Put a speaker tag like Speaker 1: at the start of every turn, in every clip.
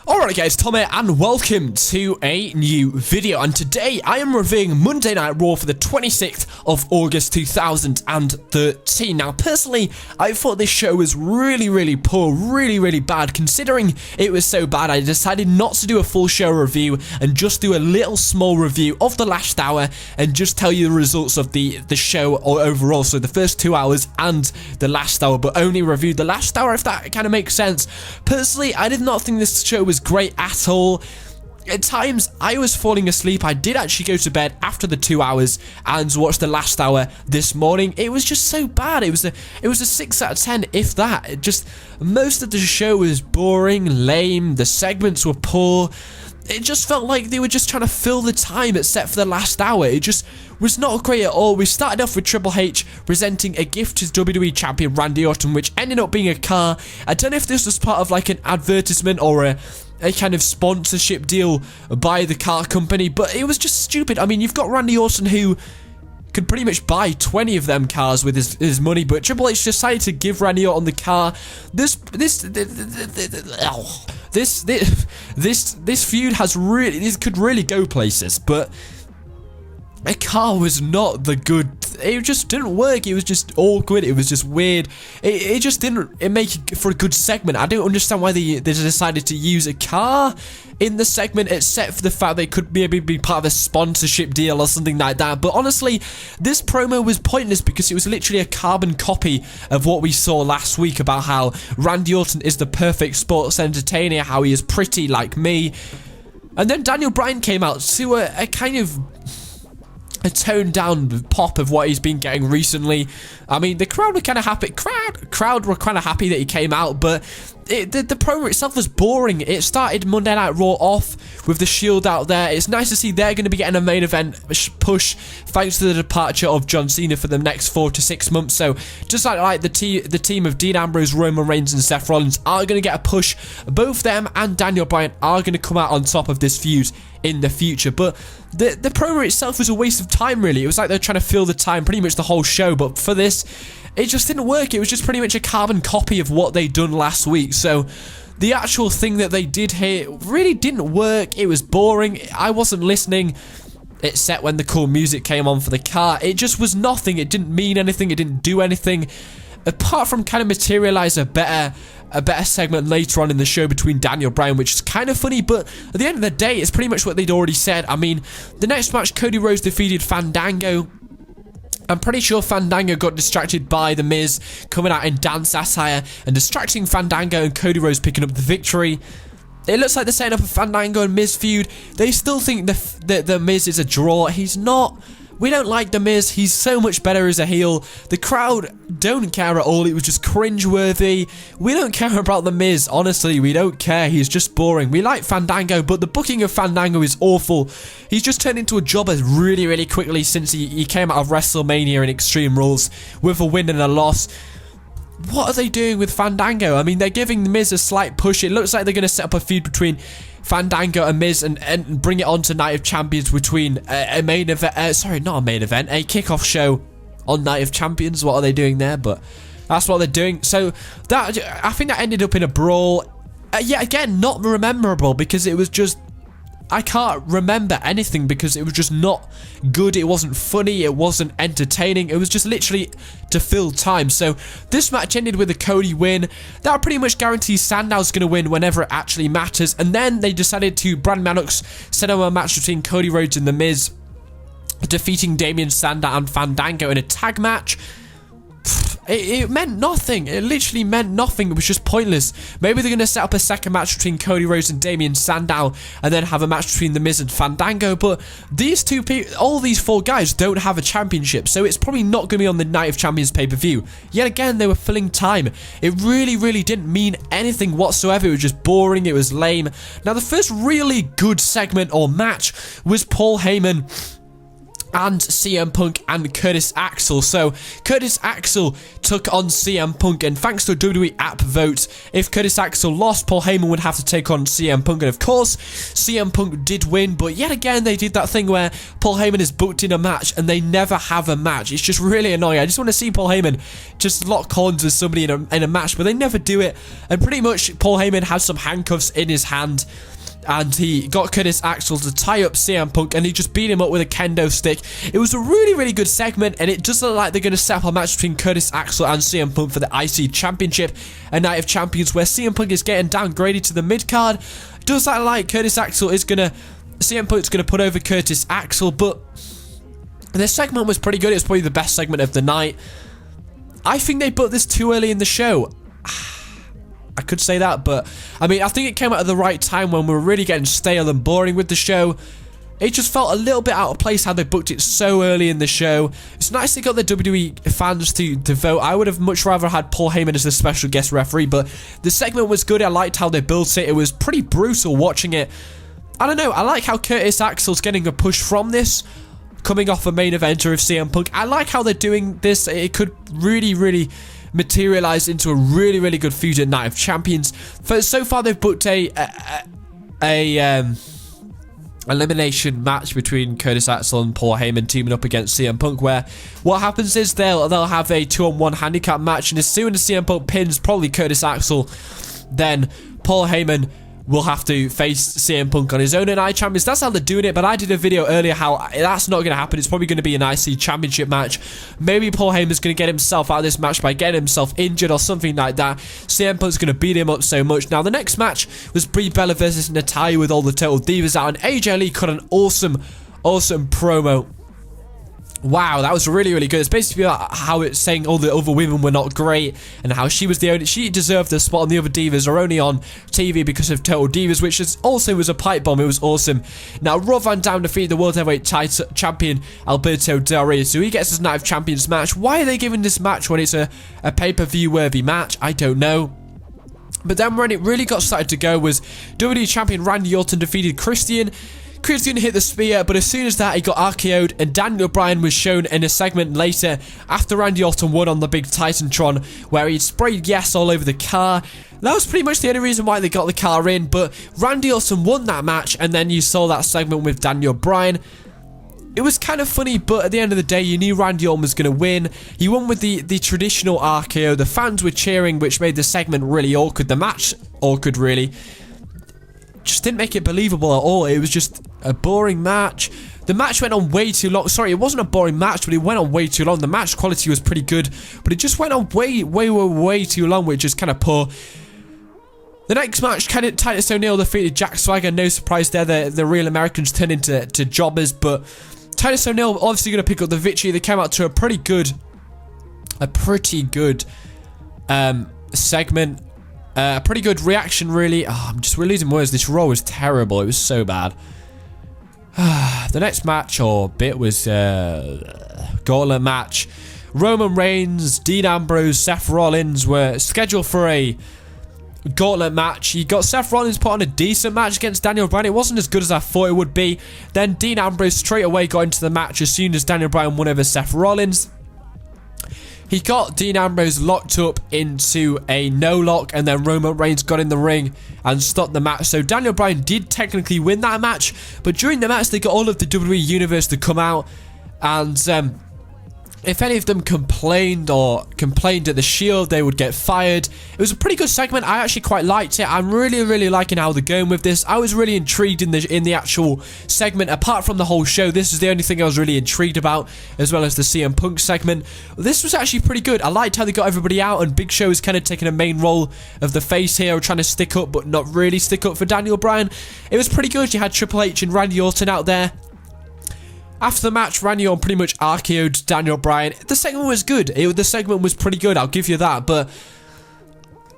Speaker 1: Alright guys, Tom here and welcome to a new video, and today I am reviewing Monday Night Raw for the 26th of August 2013. Now personally, I thought this show was really poor, really bad. Considering it was so bad, I decided not to do a full show review and just do a little small review of the last hour and just tell you the results of the show overall, so the first 2 hours and the last hour, but only reviewed the last hour, if that kind of makes sense. Personally, I did not think this show was great at all. At times I was falling asleep. I did actually go to bed after the 2 hours and watch the last hour this morning. It was just so bad. It was a 6 out of 10, if that. It just, most of the show was boring, lame, the segments were poor. It just felt like they were just trying to fill the time except for the last hour. It just was not great at all. We started off with Triple H presenting a gift to WWE Champion Randy Orton, which ended up being a car. I don't know if this was part of like an advertisement or a kind of sponsorship deal by the car company, but it was just stupid. I mean, you've got Randy Orton who could pretty much buy 20 of them cars with his money, but Triple H decided to give Randy Orton the car. This feud has really, this could really go places, but a car was not the good. It just didn't work. It was just awkward. It was just weird. It just didn't make it for a good segment. I don't understand why they decided to use a car in the segment, except for the fact they could maybe be part of a sponsorship deal or something like that. But honestly, this promo was pointless because it was literally a carbon copy of what we saw last week about how Randy Orton is the perfect sports entertainer, how he is pretty like me. And then Daniel Bryan came out to a kind of a toned down pop of what he's been getting recently. I mean, the crowd were kind of happy. Crowd were kind of happy that he came out, but the promo itself was boring. It started Monday Night Raw off with the Shield out there. It's nice to see they're going to be getting a main event push thanks to the departure of John Cena for the next 4 to 6 months. So just like the team of Dean Ambrose, Roman Reigns and Seth Rollins are going to get a push. Both them and Daniel Bryan are going to come out on top of this feud in the future. But the promo itself was a waste of time, really. It was like they're trying to fill the time pretty much the whole show, but for this, it just didn't work. It was just pretty much a carbon copy of what they'd done last week. So the actual thing that they did here really didn't work. It was boring. I wasn't listening except when the cool music came on for the car. It just was nothing. It didn't mean anything. It didn't do anything apart from kind of materialize a better segment later on in the show between Daniel Bryan, which is kind of funny, but at the end of the day, it's pretty much what they'd already said. I mean, the next match, Cody Rhodes defeated Fandango. I'm pretty sure Fandango got distracted by The Miz coming out in dance attire and distracting Fandango, and Cody Rhodes picking up the victory. It looks like they're setting up a Fandango and Miz feud. They still think the Miz is a draw. He's not. We don't like The Miz. He's so much better as a heel. The crowd don't care at all. It was just cringe-worthy. We don't care about The Miz. Honestly, we don't care. He's just boring. We like Fandango, but the booking of Fandango is awful. He's just turned into a jobber really quickly since he came out of WrestleMania and Extreme Rules with a win and a loss. What are they doing with Fandango? I mean, they're giving The Miz a slight push. It looks like they're going to set up a feud between Fandango and Miz and bring it on to Night of Champions between a main event, sorry, not a main event, a kickoff show on Night of Champions. What are they doing there? But that's what they're doing. So that, I think that ended up in a brawl. Yet again, not memorable because it was just, I can't remember anything because it was just not good. It wasn't funny. It wasn't entertaining. It was just literally to fill time. So this match ended with a Cody win. That pretty much guarantees Sandow's going to win whenever it actually matters. And then they decided to, Brad Mannix set up a match between Cody Rhodes and The Miz, defeating Damien Sandow and Fandango in a tag match. It meant nothing. It literally meant nothing. It was just pointless. Maybe they're going to set up a second match between Cody Rhodes and Damien Sandow and then have a match between The Miz and Fandango, but these two people, all these 4 guys don't have a championship, so it's probably not going to be on the Night of Champions pay-per-view. Yet again, they were filling time. It really didn't mean anything whatsoever. It was just boring. It was lame. Now, the first really good segment or match was Paul Heyman and CM Punk and Curtis Axel. So Curtis Axel took on CM Punk, and thanks to a WWE app vote, if Curtis Axel lost, Paul Heyman would have to take on CM Punk, and of course CM Punk did win. But yet again, they did that thing where Paul Heyman is booked in a match and they never have a match. It's just really annoying. I just want to see Paul Heyman just lock horns with somebody in a match, but they never do it. And pretty much Paul Heyman has some handcuffs in his hand, and he got Curtis Axel to tie up CM Punk, and he just beat him up with a kendo stick. It was a really, really good segment, and it does look like they're going to set up a match between Curtis Axel and CM Punk for the IC Championship, a Night of Champions, where CM Punk is getting downgraded to the mid-card. Does that like CM Punk's going to put over Curtis Axel, but this segment was pretty good. It was probably the best segment of the night. I think they booked this too early in the show. I could say that, but I mean, I think it came out at the right time when we were really getting stale and boring with the show. It just felt a little bit out of place how they booked it so early in the show. It's nice they got the WWE fans to vote. I would have much rather had Paul Heyman as the special guest referee, but the segment was good. I liked how they built it. It was pretty brutal watching it. I don't know. I like how Curtis Axel's getting a push from this, coming off a main eventer of CM Punk. I like how they're doing this. It could really, really materialize into a really, really good feud at Night of Champions. So far, they've booked a elimination match between Curtis Axel and Paul Heyman teaming up against CM Punk, where what happens is they'll have a 2-on-1 handicap match, and as soon as CM Punk pins probably Curtis Axel, then Paul Heyman will have to face CM Punk on his own in IC Champions. That's how they're doing it, but I did a video earlier how that's not going to happen. It's probably going to be an IC Championship match. Maybe Paul Heyman's going to get himself out of this match by getting himself injured or something like that. CM Punk's going to beat him up so much. Now, the next match was Brie Bella versus Natalya with all the Total Divas out, and AJ Lee cut an awesome promo. Wow, that was really, really good. It's basically about how it's saying all the other women were not great, and how she deserved the spot, and the other divas are only on TV because of Total Divas, which also was a pipe bomb. It was awesome. Now, Rob Van Dam defeated the World Heavyweight champion Alberto Del Rio, so he gets his Night of Champions match. Why are they giving this match when it's a pay-per-view worthy match? I don't know. But then when it really got started to go was WWE Champion Randy Orton defeated Christian. Christian hit the spear, but as soon as that, he got RKO'd, and Daniel Bryan was shown in a segment later after Randy Orton won on the big Titantron, where he sprayed yes all over the car. That was pretty much the only reason why they got the car in, but Randy Orton won that match, and then you saw that segment with Daniel Bryan. It was kind of funny, but at the end of the day, you knew Randy Orton was going to win. He won with the traditional RKO. The fans were cheering, which made the segment really awkward. The match awkward, really. Just didn't make it believable at all. It was just a boring match. The match went on way too long. Sorry, it wasn't a boring match, but it went on way too long. The match quality was pretty good, but it just went on way too long, which is kind of poor. The next match, Titus O'Neil defeated Jack Swagger. No surprise there. The real Americans turned into jobbers, but Titus O'Neil obviously going to pick up the victory. They came out to a pretty good segment. Pretty good reaction, really. Oh, we're losing words. This Raw was terrible. It was so bad. The next match or bit was gauntlet match. Roman Reigns, Dean Ambrose, Seth Rollins were scheduled for a gauntlet match. You got Seth Rollins put on a decent match against Daniel Bryan. It wasn't as good as I thought it would be. Then Dean Ambrose straight away got into the match as soon as Daniel Bryan won over Seth Rollins. He got Dean Ambrose locked up into a no-lock, and then Roman Reigns got in the ring and stopped the match. So Daniel Bryan did technically win that match, but during the match, they got all of the WWE Universe to come out, and if any of them complained at the Shield, they would get fired. It was a pretty good segment. I actually quite liked it. I'm really, really liking how they're going with this. I was really intrigued in the actual segment. Apart from the whole show, this is the only thing I was really intrigued about, as well as the CM Punk segment. This was actually pretty good. I liked how they got everybody out, and Big Show is kind of taking a main role of the face here, trying to stick up, but not really stick up for Daniel Bryan. It was pretty good. You had Triple H and Randy Orton out there. After the match, Randy Orton pretty much RKO'd Daniel Bryan. The segment was good. The segment was pretty good, I'll give you that, but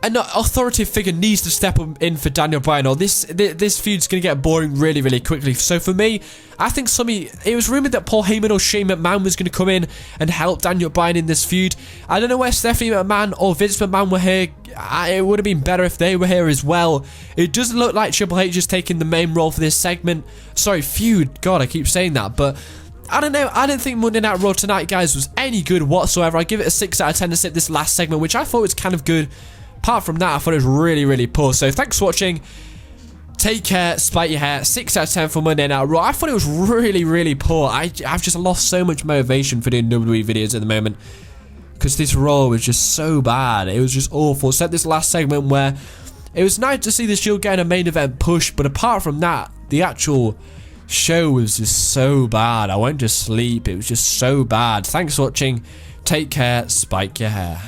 Speaker 1: an authoritative figure needs to step in for Daniel Bryan, or this feud's going to get boring really, really quickly. So for me, I think it was rumoured that Paul Heyman or Shane McMahon was going to come in and help Daniel Bryan in this feud. I don't know where Stephanie McMahon or Vince McMahon were here. It would have been better if they were here as well. It doesn't look like Triple H is taking the main role for this segment. Sorry, feud. God, I keep saying that, but I don't know. I didn't think Monday Night Raw tonight, guys, was any good whatsoever. I give it a 6 out of 10 to sit this last segment, which I thought was kind of good. Apart from that, I thought it was really, really poor. So thanks for watching. Take care, spike your hair. 6 out of 10 for Monday Night Raw. I thought it was really, really poor. I've just lost so much motivation for doing WWE videos at the moment, because this Raw was just so bad. It was just awful. So this last segment where it was nice to see the Shield getting a main event push, but apart from that, the actual show was just so bad. I went to sleep. It was just so bad. Thanks for watching. Take care, spike your hair.